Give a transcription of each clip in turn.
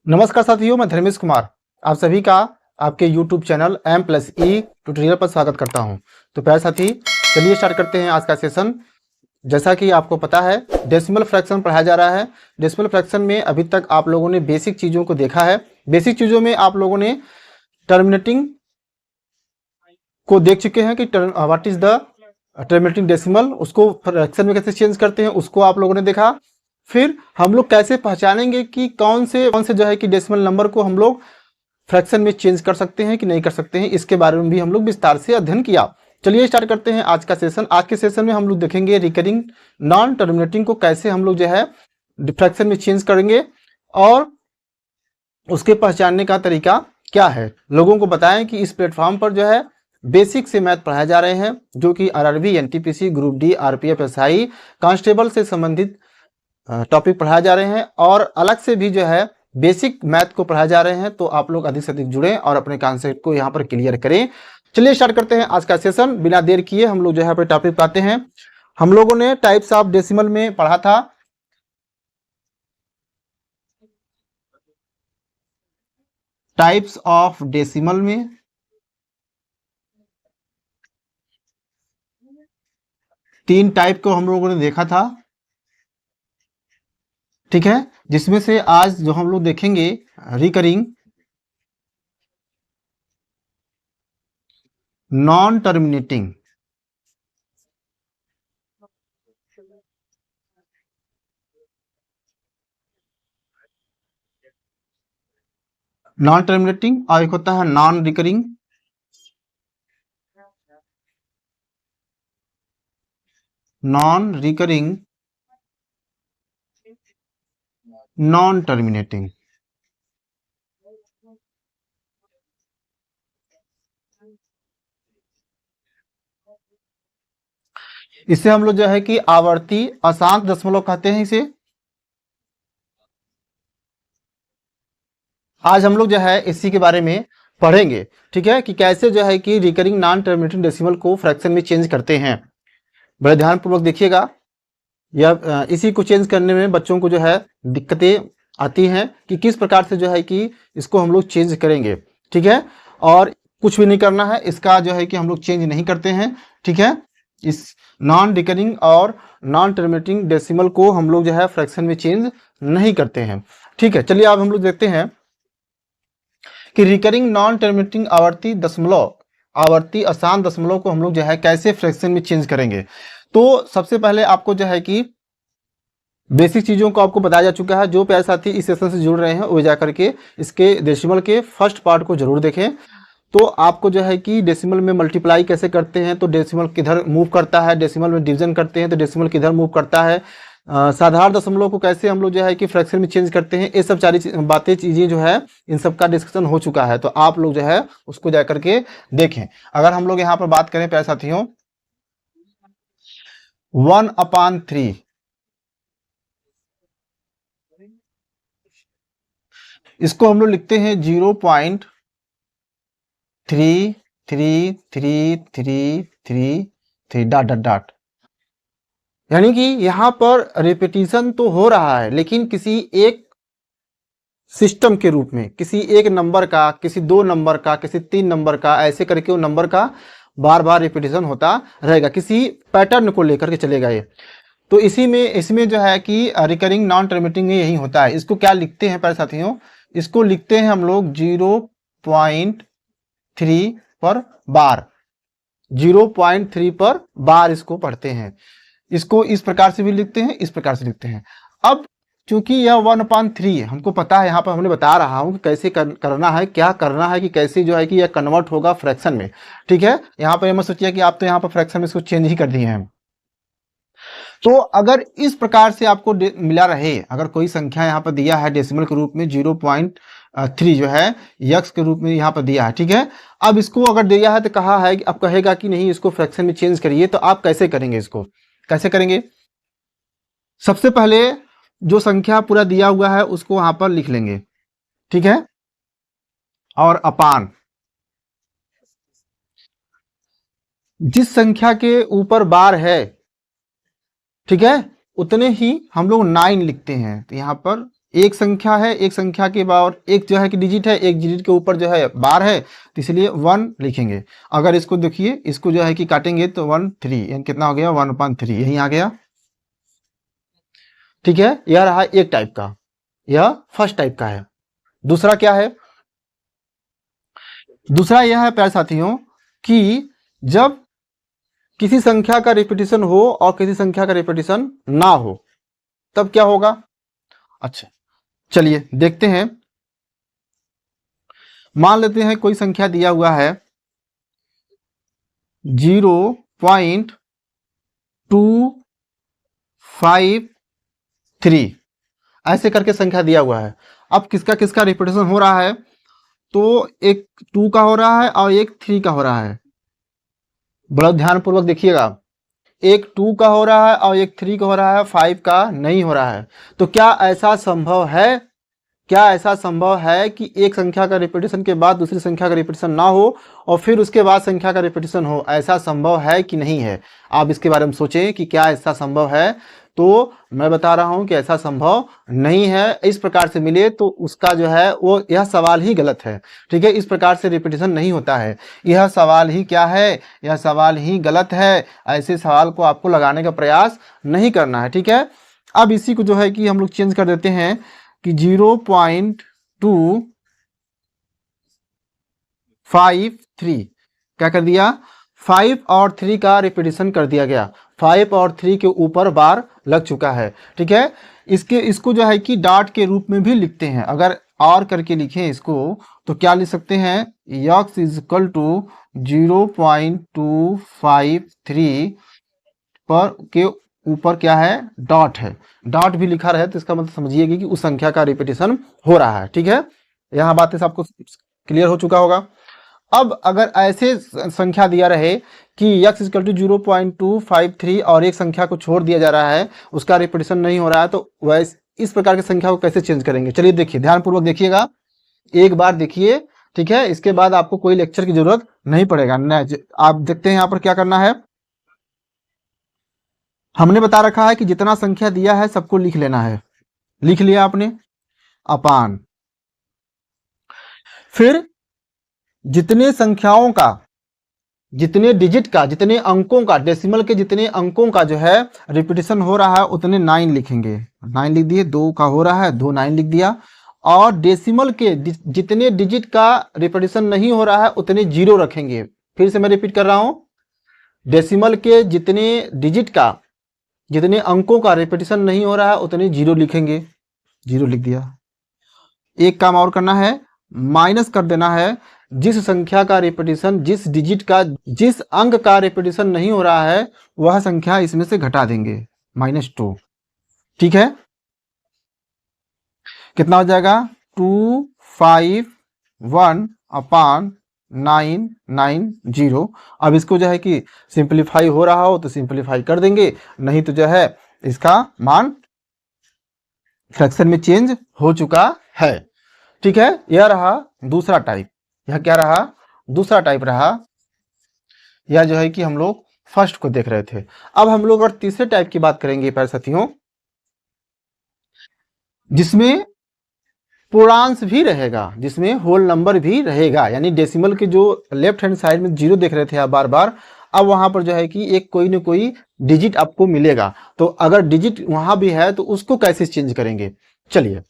नमस्कार साथियों, मैं धर्मेश कुमार आप सभी का आपके YouTube चैनल M+E ट्यूटोरियल पर स्वागत करता हूं। तो प्यारे साथी, चलिए स्टार्ट करते हैं आज का सेशन। जैसा कि आपको पता है, डेसिमल फ्रैक्शन पढ़ाया जा रहा है। डेसिमल फ्रैक्शन में अभी तक आप लोगों ने बेसिक चीज़ों को देखा है। बेसिक चीज़ों में आप लोगों ने टर्मिनेटिंग को देख चुके हैं कि what is the terminating decimal, उसको फ्रैक्शन में कैसे चेंज करते हैं उसको आप लोगों ने देखा। फिर हम लोग कैसे पहचानेंगे कि कौन से जो है कि डेसिमल नंबर को हम लोग फ्रैक्शन में चेंज कर सकते हैं कि नहीं कर सकते हैं, इसके बारे में भी हम लोग विस्तार से अध्ययन किया। चलिए स्टार्ट करते हैं आज का सेशन। आज के सेशन में हम लोग देखेंगे रिकरिंग नॉन टर्मिनेटिंग को कैसे हम लोग जो है फ्रैक्शन में चेंज करेंगे और उसके पहचानने का तरीका क्या है। लोगों को बताएं कि इस प्लेटफॉर्म पर जो है बेसिक से मैथ पढ़ाए जा रहे हैं, जो कि RRB, NTPC, group D, RPF, SI, constable से संबंधित टॉपिक पढ़ाए जा रहे हैं और अलग से भी जो है बेसिक मैथ को पढ़ाए जा रहे हैं। तो आप लोग अधिक से अधिक जुड़ें और अपने कॉन्सेप्ट को यहाँ पर क्लियर करें। चलिए स्टार्ट करते हैं आज का सेशन। बिना देर किए हम लोग जो है अपने टॉपिक पाते हैं। हम लोगों ने टाइप्स ऑफ डेसिमल में पढ़ा था। टाइप्स ऑफ डेसिमल में तीन टाइप को हम लोगों ने देखा था, ठीक है, जिसमें से आज जो हम लोग देखेंगे recurring non terminating. Non terminating और एक होता है non recurring. Non recurring non terminating. इसे हम लोग जो है कि आवर्ती अशांत दशमलव कहते हैं इसे। आज हम लोग जो है इसी के बारे में पढ़ेंगे, ठीक है, कि कैसे जो है कि रिकरिंग नॉन टर्मिनेटिंग डेसिमल को फ्रैक्शन में चेंज करते हैं। बड़े ध्यानपूर्वक देखिएगा। यह इसी को चेंज करने में बच्चों को जो है दिक्कतें आती हैं कि किस प्रकार से जो है कि इसको हम लोग चेंज करेंगे, ठीक है। और कुछ भी नहीं करना है, इसका जो है कि हम लोग चेंज नहीं करते हैं, ठीक है। इस नॉन रिकरिंग और नॉन टर्मिनेटिंग डेसिमल को हम लोग जो है फ्रैक्शन में चेंज नहीं करते हैं, ठीक है। चलिए अब हम लोग देखते हैं कि रिकरिंग नॉन टर्मिनेटिंग आवर्ती अशांत दशमलव को हम लोग जो है कैसे फ्रैक्शन में चेंज करेंगे। तो सबसे पहले आपको जो है कि बेसिक चीज़ों को आपको बताया जा चुका है। जो प्यारे साथी इस सेशन से जुड़ रहे हैं वो जाकर के इसके डेसिमल के फर्स्ट पार्ट को जरूर देखें। तो आपको जो है कि डेसिमल में मल्टीप्लाई कैसे करते हैं तो डेसिमल किधर मूव करता है, डेसिमल में डिवीजन करते हैं तो डेसिमल किधर मूव करता है, साधारण दशमलव को कैसे हम लोग जो है कि फ्रैक्शन में चेंज करते हैं, ये सब सारी चीज़ें जो है इन सब का डिस्कशन हो चुका है। तो आप लोग जो है उसको जाकर के देखें। अगर हम लोग यहाँ पर बात करें प्यारे साथियों, 1/3 इसको हम लोग लिखते हैं 0.33333 डॉट डॉट डॉट। यानी कि यहां पर रिपीटिशन तो हो रहा है, लेकिन किसी एक सिस्टम के रूप में, किसी एक नंबर का, किसी दो नंबर का, किसी तीन नंबर का, ऐसे करके वो नंबर का बार बार रिपीटिशन होता रहेगा, किसी पैटर्न को लेकर के चलेगा ये। तो इसमें जो है कि रिकरिंग नॉन टर्मिनेटिंग में यही होता है। इसको क्या लिखते हैं प्यारे साथियों, इसको लिखते हैं हम लोग 0.3 पर बार। 0.3 पर बार इसको पढ़ते हैं। इसको इस प्रकार से भी लिखते हैं, इस प्रकार से लिखते हैं। अब चूंकि यह 1/3 हमको पता है, यहाँ पर हमने बता रहा हूं कि कैसे करना है, क्या करना है, कि कैसे जो है कि यह कन्वर्ट होगा फ्रैक्शन में, ठीक है। यहाँ पर मत सोचिए कि आप तो यहाँ पर फ्रैक्शन में इसको चेंज ही कर दिए हैं। तो अगर इस प्रकार से आपको मिला रहे, अगर कोई संख्या यहाँ पर दिया है डेसिमल के रूप में 0.3 जो है यक्स के रूप में यहाँ पर दिया है, ठीक है। अब इसको अगर दिया है तो कहा है कि अब कहेगा कि नहीं इसको फ्रैक्शन में चेंज करिए। तो आप कैसे करेंगे, इसको कैसे करेंगे? सबसे पहले जो संख्या पूरा दिया हुआ है उसको वहां पर लिख लेंगे, ठीक है, और अपान जिस संख्या के ऊपर बार है, ठीक है, उतने ही हम लोग 9 लिखते हैं। तो यहाँ पर एक संख्या है, एक संख्या के बाद एक जो है कि डिजिट है, एक डिजिट के ऊपर जो है बार है, तो इसलिए 1 लिखेंगे। अगर इसको देखिए, इसको जो है कि काटेंगे तो 1 3, यानी कितना हो गया 1/3, यही आ गया। ठीक है, यह रहा एक टाइप का, यह फर्स्ट टाइप का है। दूसरा क्या है? दूसरा यह है प्यारे साथियों कि जब किसी संख्या का रिपीटिशन हो और किसी संख्या का रिपीटिशन ना हो, तब क्या होगा? अच्छा, चलिए देखते हैं। मान लेते हैं कोई संख्या दिया हुआ है 0.253, ऐसे करके संख्या दिया हुआ है। अब किसका किसका रिपीटिशन हो रहा है? तो एक 2 का हो रहा है और एक 3 का हो रहा है। बड़ा ध्यानपूर्वक देखिएगा, एक 2 का हो रहा है और एक 3 का हो रहा है, 5 का नहीं हो रहा है। तो क्या ऐसा संभव है, क्या ऐसा संभव है कि एक संख्या का रिपीटिशन के बाद दूसरी संख्या का रिपीटिशन ना हो और फिर उसके बाद संख्या का रिपीटिशन हो? ऐसा संभव है कि नहीं है? आप इसके बारे में सोचें कि क्या ऐसा संभव है। तो मैं बता रहा हूं कि ऐसा संभव नहीं है। इस प्रकार से मिले तो उसका जो है वो, यह सवाल ही गलत है। ठीक है, इस प्रकार से रिपीटिशन नहीं होता है। यह सवाल ही क्या है? यह सवाल ही गलत है। ऐसे सवाल को आपको लगाने का प्रयास नहीं करना है। ठीक है, अब इसी को जो है कि हम लोग चेंज कर देते हैं कि 0.253 क्या कर दिया? 5 और 3 का रिपीटिशन कर दिया गया। 5 और 3 के ऊपर बार लग चुका है। ठीक है, इसको जो है कि डॉट के रूप में भी लिखते हैं। अगर और करके लिखें इसको तो क्या लिख सकते हैं? x इज इक्वल टू 0.253 पर के ऊपर क्या है? डॉट है। डॉट भी लिखा रहे तो इसका मतलब समझिएगा कि उस संख्या का रिपीटिशन हो रहा है। ठीक है, यहाँ बातें आपको क्लियर हो चुका होगा। अब अगर ऐसे संख्या दिया रहे कि x इक्वल टू 0.253 और एक संख्या को छोड़ दिया जा रहा है, उसका रिपीटिशन नहीं हो रहा है, तो वैसे इस प्रकार की संख्या को कैसे चेंज करेंगे? चलिए देखिए, ध्यानपूर्वक देखिएगा, एक बार देखिए। ठीक है, इसके बाद आपको कोई लेक्चर की जरूरत नहीं पड़ेगा। आप देखते हैं यहाँ पर क्या करना है। हमने बता रखा है कि जितना संख्या दिया है सबको लिख लेना है। लिख लिया आपने, अपान फिर जितने संख्याओं का, जितने डिजिट का, जितने अंकों का, डेसिमल के जितने अंकों का जो है रिपीटिशन हो रहा है उतने 9 लिखेंगे। 9 लिख दिए। 2 का हो रहा है, 2 9 लिख दिया। और डेसिमल के जितने डिजिट का रिपीटिशन नहीं हो रहा है उतने 0 रखेंगे। फिर से मैं रिपीट कर रहा हूं, डेसिमल के जितने डिजिट का, जितने अंकों का रिपीटिशन नहीं हो रहा है उतने 0 लिखेंगे। 0 लिख दिया। एक काम और करना है, माइनस कर देना है जिस संख्या का रिपीटिशन, जिस डिजिट का, जिस अंक का रिपीटिशन नहीं हो रहा है वह संख्या इसमें से घटा देंगे, -2। ठीक है, कितना हो जाएगा? 251/990। अब इसको जो है कि सिंप्लीफाई हो रहा हो तो सिंप्लीफाई कर देंगे, नहीं तो जो है इसका मान फ्रैक्शन में चेंज हो चुका है। ठीक है, यह रहा दूसरा टाइप। यह क्या रहा? दूसरा टाइप रहा। यह जो है कि हम लोग फर्स्ट को देख रहे थे। अब हम लोग और तीसरे टाइप की बात करेंगे प्यारे साथियों, जिसमें पूर्णांश भी रहेगा, जिसमें होल नंबर भी रहेगा। यानी डेसिमल के जो लेफ्ट हैंड साइड में 0 देख रहे थे आप बार बार, अब वहां पर जो है कि एक कोई ना कोई डिजिट आपको मिलेगा। तो अगर डिजिट वहां भी है तो उसको कैसे चेंज करेंगे? चलिए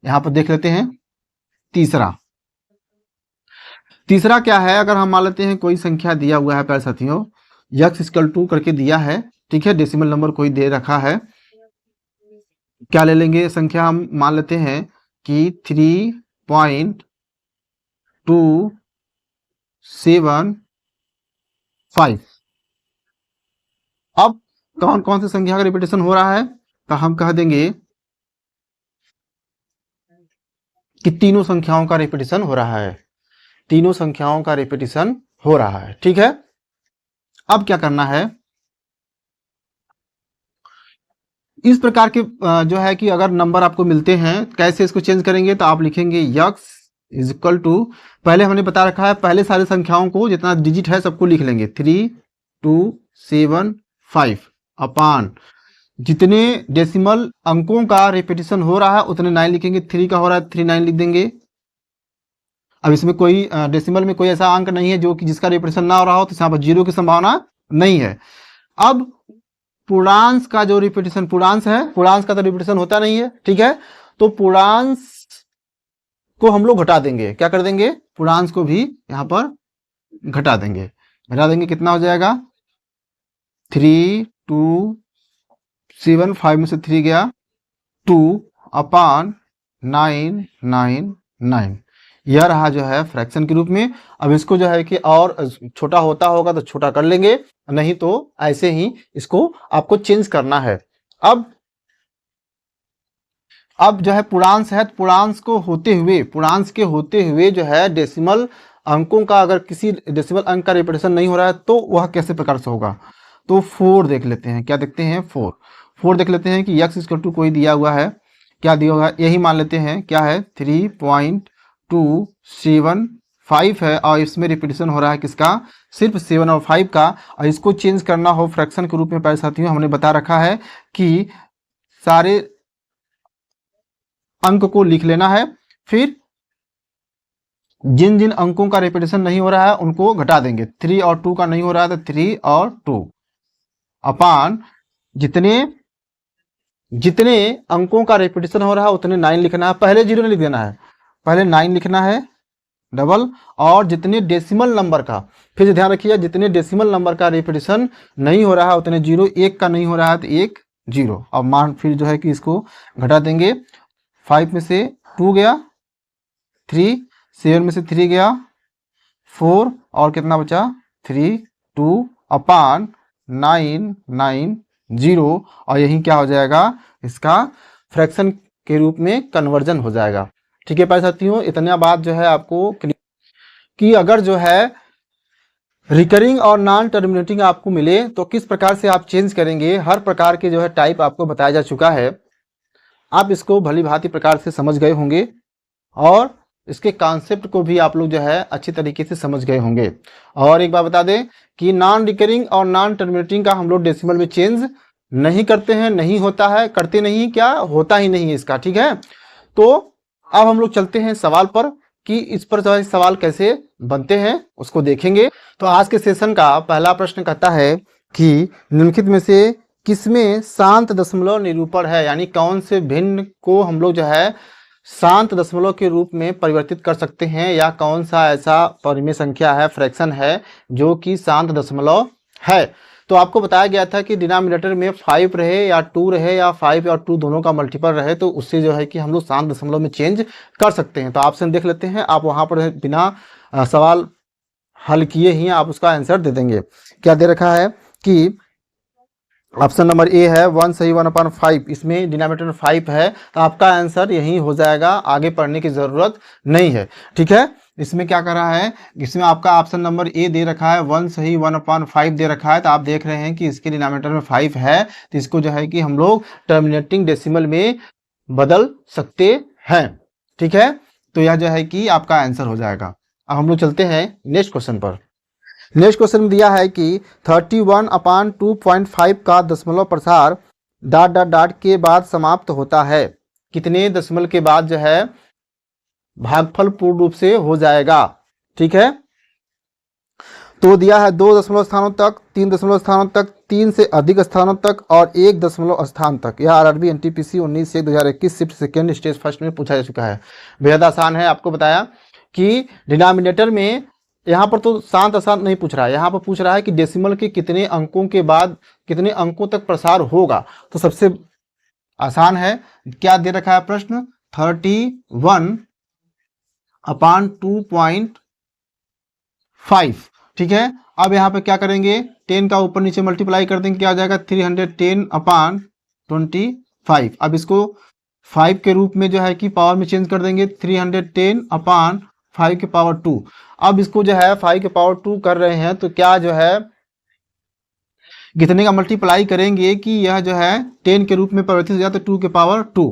यहां पर देख लेते हैं। तीसरा क्या है? अगर हम मान लेते हैं कोई संख्या दिया हुआ है प्यारे साथियों, x इक्वल टू करके दिया है। ठीक है, डेसिमल नंबर कोई दे रखा है। क्या ले लेंगे संख्या? हम मान लेते हैं कि 3.275। अब कौन कौन सी संख्या का रिपीटिशन हो रहा है? तो हम कह देंगे कि तीनों संख्याओं का रिपीटिशन हो रहा है। तीनों संख्याओं का रिपीटिशन हो रहा है। ठीक है, अब क्या करना है? इस प्रकार के जो है कि अगर नंबर आपको मिलते हैं कैसे इसको चेंज करेंगे? तो आप लिखेंगे x इज इक्वल टू, पहले हमने बता रखा है पहले सारे संख्याओं को जितना डिजिट है सबको लिख लेंगे, 3275 अपान जितने डेसिमल अंकों का रिपीटिशन हो रहा है उतने 9 लिखेंगे। 3 का हो रहा है 3 9 लिख देंगे। अब इसमें कोई डेसिमल में कोई ऐसा अंक नहीं है जो कि जिसका रिपीटिशन ना हो रहा हो, तो यहाँ पर 0 की संभावना नहीं है। अब पूर्णांश का जो रिपीटिशन, पूर्णांश है, पूर्णांश का तो रिपीटिशन होता नहीं है, ठीक है। तो पूर्णांश को हम लोग घटा देंगे। क्या कर देंगे? पूर्णांश को भी यहाँ पर घटा देंगे। घटा देंगे, कितना हो जाएगा? 3 2 7, 5 में से 3 गया, 2/999। यह रहा जो है फ्रैक्शन के रूप में। अब इसको जो है कि और छोटा होता होगा तो छोटा कर लेंगे, नहीं तो ऐसे ही इसको आपको चेंज करना है। अब जो है पूर्णांश है, पूर्णांश को होते हुए, पूर्णांश के होते हुए जो है डेसिमल अंकों का, अगर किसी डेसिमल अंक का रिपीटेशन नहीं हो रहा है तो वह कैसे प्रकार से होगा? तो 4 देख लेते हैं। क्या देखते हैं? 4 देख लेते हैं कि x = कोई दिया हुआ है। क्या दिया हुआ है? यही मान लेते हैं। क्या है? 3.275 है और इसमें रिपीटेशन हो रहा है किसका? सिर्फ 7 और 5 का। और इसको चेंज करना हो फ्रैक्शन के रूप में प्यारे साथियों, हमने बता रखा है कि सारे अंक को लिख लेना है, फिर जिन जिन अंकों का रिपीटेशन नहीं हो रहा है उनको घटा देंगे। 3 और 2 का नहीं हो रहा है तो 3 और 2 अपान जितने अंकों का रिपीटेशन हो रहा है उतने 9 लिखना है। पहले 0 नहीं लिख देना है, पहले 9 लिखना है डबल। और जितने डेसिमल नंबर का, फिर से ध्यान रखिए, जितने डेसिमल नंबर का रिपीटेशन नहीं हो रहा है उतने 0। 1 का नहीं हो रहा है तो 1 0। अब मान फिर जो है कि इसको घटा देंगे। 5 में से 2 गया, 3, 7 में से 3 गया, 4 और कितना बचा? 3 2 अपान 990। और यही क्या हो जाएगा? इसका फ्रैक्शन के रूप में कन्वर्जन हो जाएगा। ठीक है प्यारे साथियों, इतना बात जो है आपको कि अगर जो है रिकरिंग और नॉन टर्मिनेटिंग आपको मिले तो किस प्रकार से आप चेंज करेंगे, हर प्रकार के जो है टाइप आपको बताया जा चुका है। आप इसको भली भांति प्रकार से समझ गए होंगे और इसके कॉन्सेप्ट को भी आप लोग जो है अच्छी तरीके से समझ गए होंगे। और एक बात बता दें कि नॉन रिकरिंग और नॉन टर्मिनेटिंग का हम लोग डेसिमल में चेंज नहीं करते हैं, नहीं होता है, करते नहीं, क्या होता ही नहीं है इसका। ठीक है, तो अब हम लोग चलते हैं सवाल पर कि इस पर जो है सवाल कैसे बनते हैं उसको देखेंगे। तो आज के सेशन का पहला प्रश्न कहता है कि निम्नलिखित में से किसमें शांत दशमलव निरूपण है, यानी कौन से भिन्न को हम लोग जो है शांत दशमलव के रूप में परिवर्तित कर सकते हैं, या कौन सा ऐसा परिमेय संख्या है, फ्रैक्शन है जो कि शांत दशमलव है। तो आपको बताया गया था कि डिनोमिनेटर में 5 रहे या 2 रहे या 5 और 2 दोनों का मल्टीपल रहे तो उससे जो है कि हम लोग शांत दशमलव में चेंज कर सकते हैं। तो ऑप्शन देख लेते हैं, आप वहां पर बिना सवाल हल किए ही आप उसका आंसर दे देंगे। क्या दे रखा है कि ऑप्शन नंबर ए है 1 सही 1/5, इसमें डिनोमिनेटर में 5 है तो आपका आंसर यही हो जाएगा, आगे पढ़ने की जरूरत नहीं है। ठीक है, इसमें क्या कर रहा है, इसमें आपका ऑप्शन नंबर ए दे रखा है 1 सही 1/5 दे रखा है, तो आप देख रहे हैं कि इसके डिनोमिनेटर में 5 है तो इसको जो है कि हम लोग टर्मिनेटिंग डेसिमल में बदल सकते हैं। ठीक है, तो यह जो है कि आपका आंसर हो जाएगा। अब हम लोग चलते हैं नेक्स्ट क्वेश्चन पर। नेक्स्ट क्वेश्चन में दिया है कि 31/2.5 का दशमलव प्रसार ... के बाद समाप्त होता है। कितने दशमलव के बाद जो है भागफल पूर्ण रूप से हो जाएगा। ठीक है, तो दिया है 2 दशमलव स्थानों तक, 3 दशमलव स्थानों तक, 3 से अधिक स्थानों तक और 1 दशमलव स्थान तक। यह RRB NTPC 19/2021 shift second stage first में पूछा जा चुका है। बेहद आसान है। आपको बताया कि डिनोमिनेटर में यहाँ पर तो शांत अशांत नहीं पूछ रहा है, यहाँ पर पूछ रहा है कि डेसिमल के कितने अंकों के बाद कितने अंकों तक प्रसार होगा। तो सबसे आसान है, क्या दे रखा है प्रश्न, 31/2.5। ठीक है, अब यहाँ पे क्या करेंगे, 10 का ऊपर नीचे मल्टीप्लाई कर देंगे, क्या आ जाएगा 310/25। अब इसको 5 के रूप में जो है कि पावर में चेंज कर देंगे, 310/5 के पावर 2। अब इसको जो है 5 के पावर 2 कर रहे हैं तो क्या जो है कितने का मल्टीप्लाई करेंगे कि यह जो है 10 के रूप में परिवर्तित हो जाए तो 2 के पावर 2।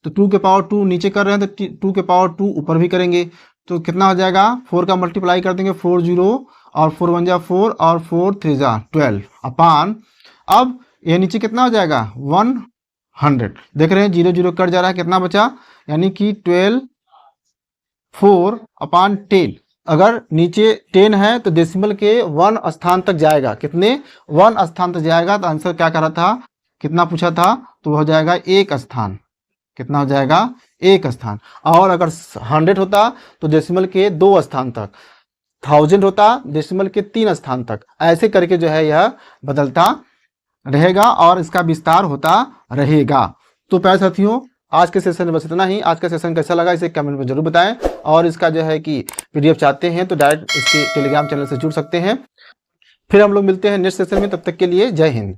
तो 2 के पावर 2 नीचे कर रहे हैं तो 2 के पावर 2 ऊपर भी करेंगे तो कितना हो जाएगा, 4 का मल्टीप्लाई कर देंगे, 4 0 और 4 1 जा 4 और 4 3 जा 12 अपान। अब ये नीचे कितना हो जाएगा 100। देख रहे हैं 0 0 कट जा रहा है, कितना बचा, यानी कि 12 4/10। अगर नीचे 10 है तो डेसिमल के 1 स्थान तक जाएगा, कितने 1 स्थान तक जाएगा। तो आंसर क्या कर रहा था, कितना पूछा था, तो वो हो जाएगा 1 स्थान। कितना हो जाएगा 1 स्थान। और अगर 100 होता तो डेसिमल के 2 स्थान तक, 1000 होता डेसिमल के 3 स्थान तक। ऐसे करके जो है यह बदलता रहेगा और इसका विस्तार होता रहेगा। तो प्यारे साथियों, आज के सेशन में बस इतना ही। आज का सेशन कैसा लगा इसे कमेंट में जरूर बताएं, और इसका जो है कि पीडीएफ चाहते हैं तो डायरेक्ट इसके टेलीग्राम चैनल से जुड़ सकते हैं। फिर हम लोग मिलते हैं नेक्स्ट सेशन में, तब तक के लिए जय हिंद।